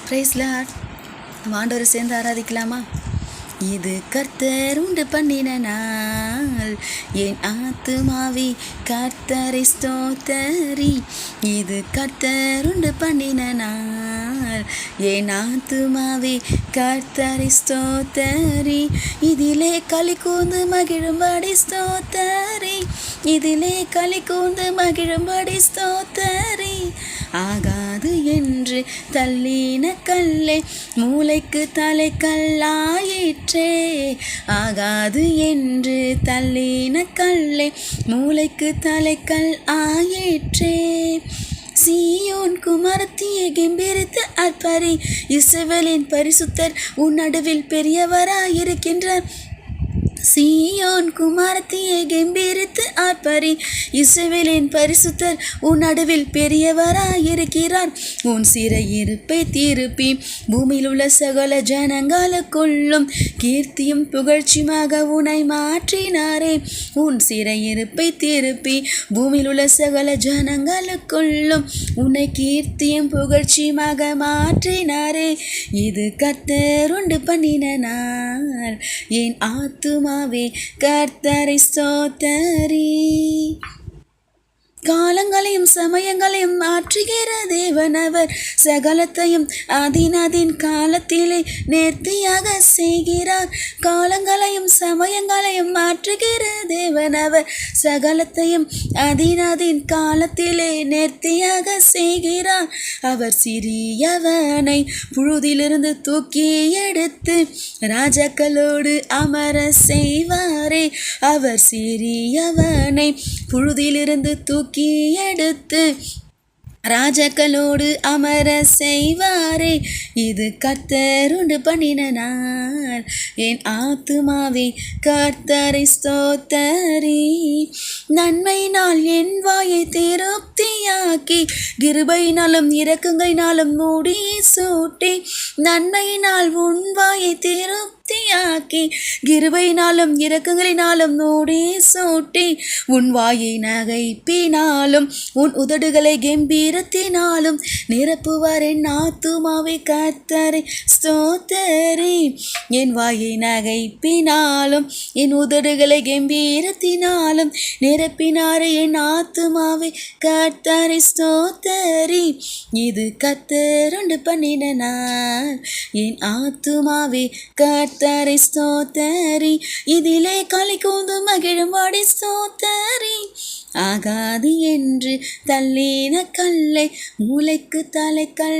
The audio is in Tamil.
Price Lord. ஆண்டவரை சேர்ந்து ஆராதிக்கலாமா? இது கர்த்தர் உண்டு பண்ணின நாள், என் ஆத்துமாவே கர்த்தரை ஸ்தோத்தரி. இது கர்த்தர் உண்டு பண்ணின நாள், என் ஆத்துமாவே கர்த்தரை ஸ்தோத்தரி. இதிலே களி கூர்ந்து மகிழும்படி ஸ்தோத்தரி, இதிலே களி கூர்ந்து மகிழும்படி ஸ்தோத்தரி. ஆகாது என்று தள்ளின கல்லே மூளைக்கு தலை கல்லாயிற்றே, ஆகாது என்று தள்ளின கல்லே மூளைக்கு தலைக்கல் ஆயிற்றே. சீயோன் குமாரத்தியை கெம்பீரித்து அர்ப்பரி, இஸ்ரவேலின் பரிசுத்தர் உன் நடுவில் பெரியவராயிருக்கின்றார். சீயோன் குமாரத்தியை கெம்பீரித்து ஆர்ப்பரி, இஸ்ரவேலின் பரிசுத்தர் உன் நடுவில் பெரியவராயிருக்கிறார். உன் சிறையிருப்பை திருப்பி பூமியில் உள்ள சகல ஜனங்களுக்குள்ளும் கீர்த்தியும் புகழ்ச்சியுமாக உன்னை மாற்றினாரே. உன் சிறையிருப்பை திருப்பி பூமியில் உள்ள சகல ஜனங்களுக்குள்ளும் உன்னை கீர்த்தியும் புகழ்ச்சியுமாக மாற்றினாரே. இது கர்த்தர் உண்டு பண்ணின நாள், என் ஆத்துமாவே கர்த்தரை ஸ்தோத்தரி. காலங்களையும் சமயங்களையும் மாற்றுகிற தேவன் அவர், சகலத்தையும் அதின் காலத்திலே நேர்த்தியாக செய்கிறார். காலங்களையும் சமயங்களையும் மாற்றுகிற தேவன் அவர், சகலத்தையும் அதின் காலத்திலே நேர்த்தியாக செய்கிறார். அவர் சிறியவனை புழுதிலிருந்து தூக்கி எடுத்து ராஜாக்களோடு அமர செய்வாரே. அவர் சிறியவனை புழுதிலிருந்து தூக்கி எடுத்து ராஜாக்களோடு அமர செய்வாரே. இது கர்த்தர் உண்டு பண்ணின நாள், என் ஆத்துமாவே கர்த்தரை ஸ்தோத்தரி. நன்மையினால் என் வாயை திருப்தியாக்கி, கிருபையினாலும் இரக்கங்களினாலும் மூடி சூட்டி. நன்மையினால் உன் வாயை திருப்தியாக்கி, கிருபையினாலும் இரக்கங்களினாலும் மூடி சூட்டி. உன் வாயை நகைப்பினாலும் உன் உதடுகளை கெம்பீரத்தினாலும் நிரப்புவார். என் ஆத்துமாவே கர்த்தரை ஸ்தோத்தரி. என் வாயை நகைப்பினாலும் என் உதடுகளை கெம்பீரத்தினாலும் நிரப்பினாரே. என் ஆத்துமாவே கர்த்தரை ஸ்தோத்தரி. இது கர்த்தர் உண்டு பண்ணின நாள், என் ஆத்துமாவே கர்த்தரை ஸ்தோத்தரி. இதிலே களி கூர்ந்து மகிழும்படி ஸ்தோத்தரி. ஆகாது என்று தள்ளின கல்லை மூளைக்கு தலைக்கல்